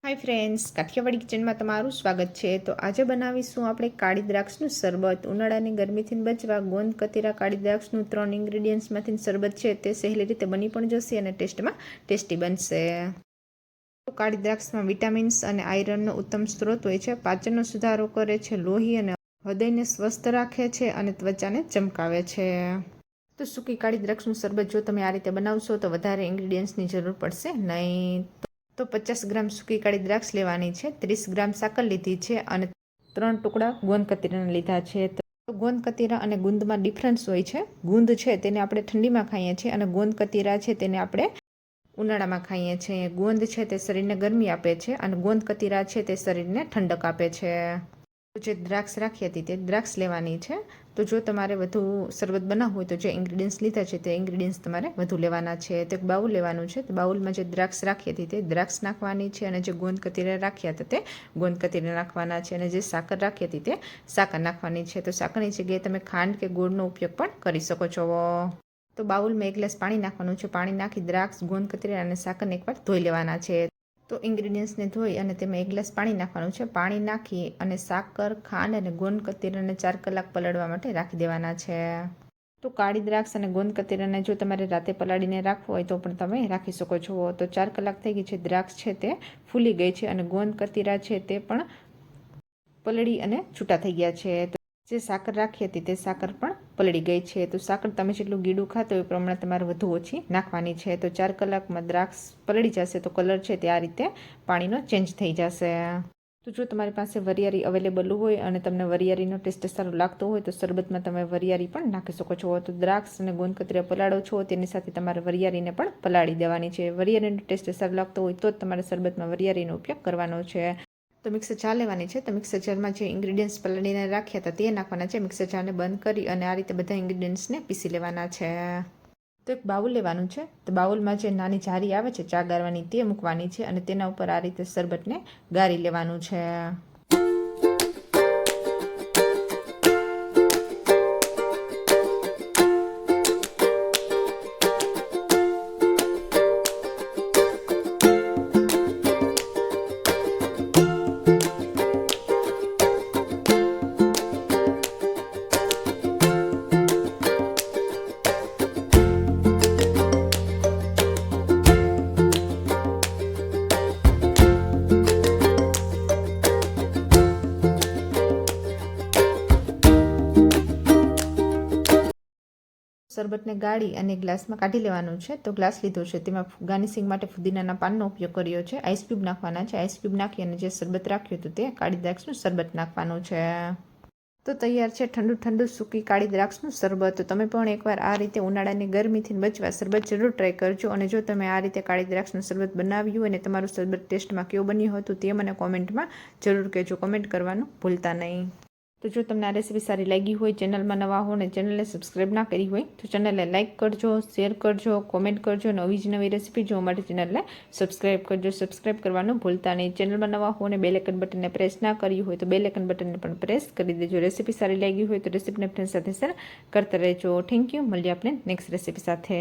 Hi friends, Kathiawadi કિચનમાં તમારું સ્વાગત છે। તો આજે બનાવીશું આપણે કાળી દ્રાક્ષનું શરબત। ઉનાળાની ગરમીથી બચવા ગોંદ કતીરા કાળી દ્રાક્ષનું 3 ઇન્ગ્રેડિયન્ટ્સમાંથી શરબત છે તે સહેલી રીતે બની પણ જશે અને ટેસ્ટમાં ટેસ્ટી બનશે। તો કાળી દ્રાક્ષમાં વિટામિન્સ અને આયરનનો ઉત્તમ સ્ત્રોત હોય છે, પાચનનો સુધારો કરે છે, લોહી અને હૃદયને સ્વસ્થ રાખે છે અને ત્વચાને ચમકાવે છે। તો સૂકી કાળી દ્રાક્ષનું શરબત જો તમે આ રીતે બનાવશો તો વધારે ઇન્ગ્રેડિયન્ટ્સની જરૂર પડશે નહીં। તો 50 ગ્રામ સૂકી કાળી દ્રાક્ષ લેવાની છે, 30 ગ્રામ સાકર લીધી છે અને 3 ટુકડા ગોંદ કતીરાના લીધા છે। તો ગોંદ કતીરા અને ગુંદમાં ડિફરન્સ હોય છે। ગુંદ છે તેને આપણે ઠંડીમાં ખાઈએ છીએ અને ગોંદ કતીરા છે તેને આપણે ઉનાળામાં ખાઈએ છીએ। ગોંદ છે તે શરીરને ગરમી આપે છે અને ગોંદ કતીરા છે તે શરીરને ઠંડક આપે છે। તો જે દ્રાક્ષ રાખી હતી તે દ્રાક્ષ લેવાની છે। તો જો તમારે વધુ શરબત બનાવવું હોય તો જે ઇન્ગ્રેડિયન્ટ્સ લીધા છે તે ઇન્ગ્રેડિયન્ટ્સ તમારે વધુ લેવાના છે। તો એક બાઉલ લેવાનું છે, તો બાઉલમાં જે દ્રાક્ષ રાખી હતી તે દ્રાક્ષ નાખવાની છે અને જે ગોંદ કતીરા રાખ્યા હતા તે ગોંદ કતીરા નાખવાના છે અને જે સાકર રાખી હતી તે સાકર નાખવાની છે। તો સાકરની જગ્યાએ તમે ખાંડ કે ગોળનો ઉપયોગ પણ કરી શકો છો। તો બાઉલમાં 1 ગ્લાસ પાણી નાખવાનું છે, પાણી નાખી દ્રાક્ષ, ગોંદ કતીરા અને સાકરને એકવાર ધોઈ લેવાના છે। તો ઇન્ગ્રેડિયન્ટ્સને ધોઈ અને તેમાં 1 ગ્લાસ પાણી નાખવાનું છે, પાણી નાખી અને સાકર, ખાંડ અને ગોંદ કતીરાને 4 કલાક પલાળવા માટે રાખી દેવાના છે। તો કાળી દ્રાક્ષ અને ગોંદ કતીરાને જો તમારે રાતે પલાળીને રાખવું હોય તો પણ તમે રાખી શકો છો। તો 4 કલાક થઈ ગઈ છે, દ્રાક્ષ છે તે ફૂલી ગઈ છે અને ગોંદ કતીરા છે તે પણ પલળી અને છૂટા થઈ ગયા છે। તો જે સાકર રાખી હતી તે સાકર પણ પલળી ગઈ છે। તો સાકર તમે જેટલું ગીડું ખાતો હોય એ પ્રમાણે તમારે વધુ ઓછી નાખવાની છે। તો 4 કલાકમાં દ્રાક્ષ પલળી જશે તો કલર છે તે આ રીતે પાણીનો ચેન્જ થઈ જશે। તો જો તમારી પાસે વરિયાળી અવેલેબલ હોય અને તમને વરિયાળીનો ટેસ્ટ સારો લાગતો હોય તો શરબતમાં તમે વરિયાળી પણ નાખી શકો છો। તો દ્રાક્ષ અને ગોંદ કતીરા પલાળો છો તેની સાથે તમારે વરિયાળીને પણ પલાળી દેવાની છે। વરિયાળીનો ટેસ્ટ સારો લાગતો હોય તો જ તમારે શરબતમાં વરિયાળીનો ઉપયોગ કરવાનો છે। તો મિક્સર જાર લેવાની છે, તો મિક્સર જારમાં જે ઇન્ગ્રેડિયન્ટ્સ પલાળીને રાખ્યા હતા તે નાખવાના છે। મિક્સર જારને બંધ કરી અને આ રીતે બધા ઇન્ગ્રેડિયન્ટ્સને પીસી લેવાના છે। તો એક બાઉલ લેવાનું છે, તો બાઉલમાં જે નાની જારી આવે છે ચા ગાળવાની તે મૂકવાની છે અને તેના ઉપર આ રીતે શરબતને ગાળી લેવાનું છે। શરબતને ગાળી અને ગ્લાસમાં કાઢી લેવાનું છે। તો ગ્લાસ લીધો છે, તેમાં ગાર્નિશિંગ માટે ફુદીનાના પાનનો ઉપયોગ કર્યો છે। આઈસ ક્યુબ નાખવાના છે, આઈસ ક્યુબ નાખી અને જે શરબત રાખ્યું હતું તે કાળી દ્રાક્ષનું શરબત નાખવાનું છે। તો તૈયાર છે ઠંડુ ઠંડુ સૂકી કાળી દ્રાક્ષનું શરબત। તો તમે પણ એકવાર આ રીતે ઉનાળાની ગરમીથી બચવા શરબત જરૂર ટ્રાય કરજો અને જો તમે આ રીતે કાળી દ્રાક્ષનું શરબત બનાવ્યું અને તમારું શરબત ટેસ્ટમાં કેવું બન્યું હતું તે મને કોમેન્ટમાં જરૂર કહેજો, કોમેન્ટ કરવાનું ભૂલતા નહીં। તો જો તમને આ રેસીપી સારી લાગી હોય, ચેનલમાં નવા હો અને ચેનલને સબસ્ક્રાઈબ ના કરી હોય તો ચેનલને લાઇક કરજો, શેર કરજો, કોમેન્ટ કરજો, નવી જ નવી રેસીપી જોવા માટે ચેનલને સબસ્ક્રાઈબ કરજો। સબસ્ક્રાઈબ કરવાનું ભૂલતા નહીં। ચેનલમાં નવા હો અને બેલ આઇકન બટનને પ્રેસ ના કરી હોય તો બેલ આઇકન બટનને પણ પ્રેસ કરી દેજો। રેસીપી સારી લાગી હોય તો રેસીપીને ફ્રેન્ડ સાથે શેર કરતા રહેજો। થેન્ક યુ, મળીએ આપણે નેક્સ્ટ રેસીપી સાથે।